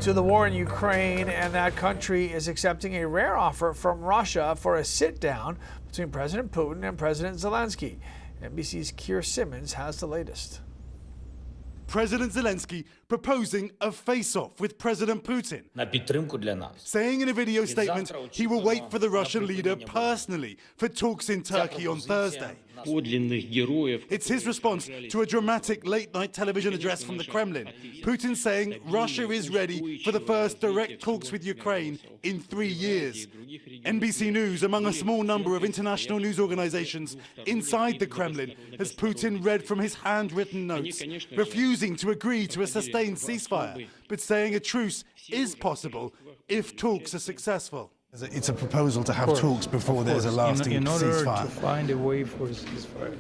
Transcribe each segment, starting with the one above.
To the war in Ukraine, and that country is accepting a rare offer from Russia for a sit-down between President Putin and President Zelensky. NBC's Keir Simmons has the latest. President Zelensky proposing a face-off with President Putin, saying in a video statement he will wait for the Russian leader personally for talks in Turkey on Thursday. It's his response to a dramatic late-night television address from the Kremlin. Putin saying Russia is ready for the first direct talks with Ukraine in 3 years. NBC News, among a small number of international news organizations inside the Kremlin, as Putin read from his handwritten notes, refusing to agree to a sustained ceasefire, but saying a truce is possible if talks are successful. It's a proposal to have talks before there's a lasting in order ceasefire. to find a way for a ceasefire.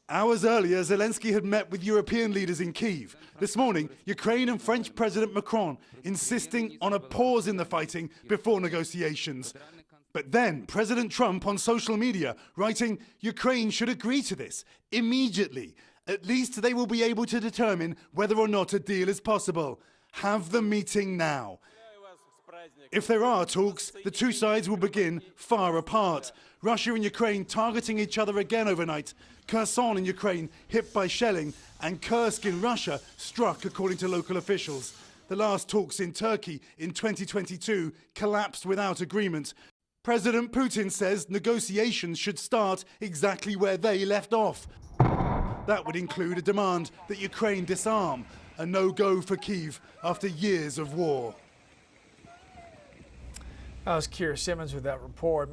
Hours earlier, Zelensky had met with European leaders in Kyiv. This morning, Ukraine and French President Macron insisting on a pause in the fighting before negotiations. But then, President Trump on social media writing Ukraine should agree to this immediately. At least they will be able to determine whether or not a deal is possible. Have the meeting now. If there are talks, the two sides will begin far apart. Russia and Ukraine targeting each other again overnight. Kherson in Ukraine hit by shelling, and Kursk in Russia struck, according to local officials. The last talks in Turkey in 2022 collapsed without agreement. President Putin says negotiations should start exactly where they left off. That would include a demand that Ukraine disarm, a no-go for Kyiv after years of war. That was Keir Simmons with that report.